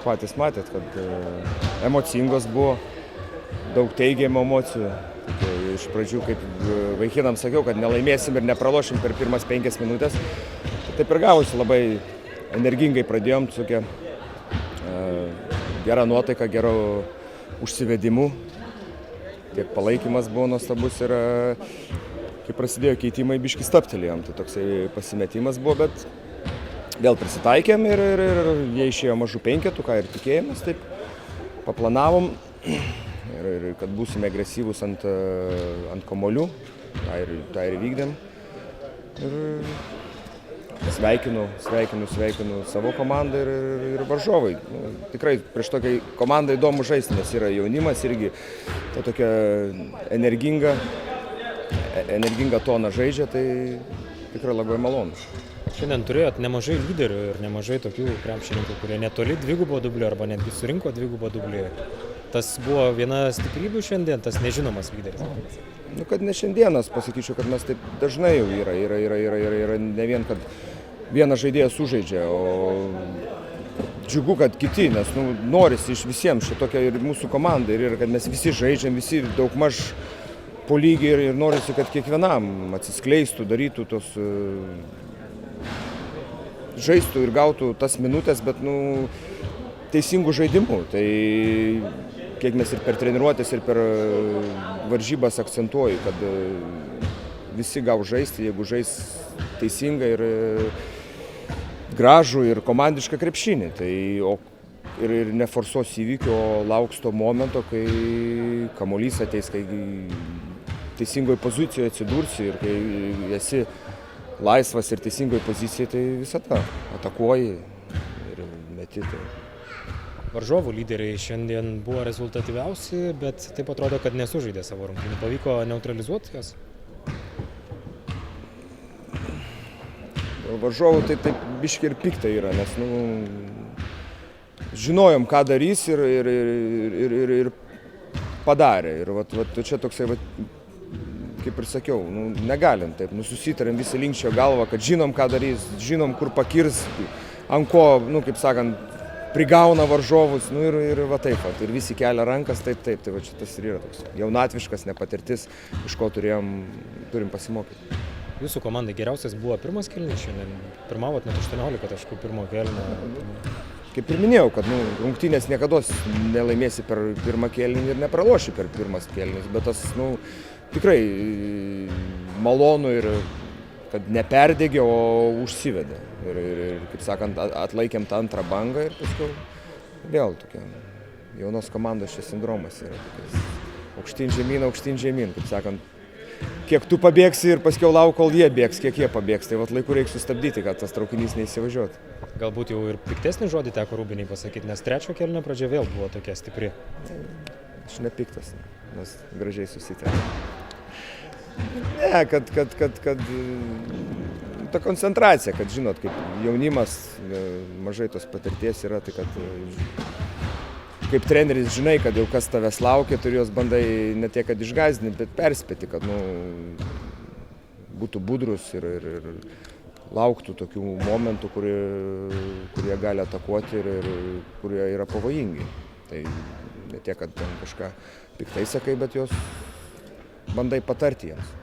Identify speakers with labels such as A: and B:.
A: patys matėt, kad emocingos buvo, daug teigiamų emocijų. Iš pradžių, kaip vaikinam sakiau, kad nelaimėsim ir nepralošim per pirmas 5 minutės. Taip ir gavosi, labai energingai pradėjom, tokia gera nuotaika, gero užsivedimu. Tiek palaikymas buvo nuostabus ir kai prasidėjo keitimai, biškį stabtelėjom. Tai toksai pasimetimas buvo, bet vėl prisitaikėm ir jie išėjo mažų 5, ką ir tikėjomės, taip paplanavom. Ir kad būsime agresyvūs ant kamuolių, tą ir vykdėm. Ir sveikinu savo komandą ir varžovai. Tikrai prieš tokią komandą įdomu žaisti, nes yra jaunimas irgi ta tokia energinga tona žaidžia, tai tikrai labai malonu.
B: Šiandien turėjot nemažai lyderių ir nemažai tokių krepšininkų, kurie netoli dvigubo dublio arba netgi surinko dvigubo dublį. Tas buvo viena stiprybių šiandien, tas nežinomas lyderis.
A: Nu, kad ne šiandienas, pasakyčiau, kad mes taip dažnai jau yra ne vien, kad vienas žaidėjas sužaidžia, o džiugu, kad kiti, nes norisi iš visiems šitokia ir mūsų komanda, ir kad mes visi žaidžiam, visi daugmaž po lygį ir norisi, kad kiekvienam atsiskleistų, darytų tos, žaistų ir gautų tas minutės, bet teisingų žaidimų. Tai kiek mes ir per treniruotės, ir per varžybas akcentuoju, kad visi gaus žaisti, jeigu žais teisingai ir gražų ir komandišką krepšinį. Tai, ir neforsuos įvykio, o lauks to momento, kai kamuolys ateis, kai teisingoje pozicijoje atsidursi ir kai esi laisvas ir teisingoje pozicijoje, tai visada atakuoji ir meti.
B: Varžovų lyderiai šiandien buvo rezultatyviausi, bet taip atrodo, kad nesužaidė savo rungtynių. Pavyko neutralizuoti jas?
A: Varžovų tai taip biškiai ir pikta yra, nes žinojom, ką darys ir padarė. Ir čia toksai, kaip ir sakiau, negalim taip, susitarėm, visi linkčiojo galvą, kad žinom, ką darys, žinom, kur pakirs, ant ko, kaip sakant, prigauna varžovus, ir va taip, ir visi kelia rankas, taip, tai va čia tas ir yra toks jaunatviškas nepatirtis, iš ko turim pasimokyti.
B: Jūsų komandai geriausias buvo pirmas kėlinys šiandien, pirmavot net 18 taškų pirmo kėlinio.
A: Kaip ir minėjau, kad rungtynės niekados nelaimėsi per pirmą kėlinį ir nepraloši per pirmas kėlinis, bet tas tikrai malonu ir kad neperdegė, o užsivedė. Ir kaip sakant, atlaikėm tą antrą bangą ir paskui vėl tokia jaunos komandos čia sindromas yra. Aukštyn žemyn, kaip sakant. Kiek tu pabėgsi ir paskiau lauk, kol jie bėgs, kiek jie pabėgs. Tai laiku reikia sustabdyti, kad tas traukinys neįsivažiuotų.
B: Galbūt jau ir piktesnį žodį teko Rūbiniai pasakyti, nes trečio kėlinio pradžia vėl buvo tokia stipri.
A: Aš nepiktas, nes gražiai susitarė. Ne, kad ta koncentracija, kad žinot, kaip jaunimas, mažai tos patirties yra, tai kad kaip treneris žinai, kad jau kas tavęs laukia, tu juos bandai ne tiek, kad išgąsdinti, bet perspėti, kad būtų budrus ir lauktų tokių momentų, kurie gali atakuoti ir kurie yra pavojingi. Tai ne tiek, kad ten kažką piktai sakai, bet juos bandai patarti jiems.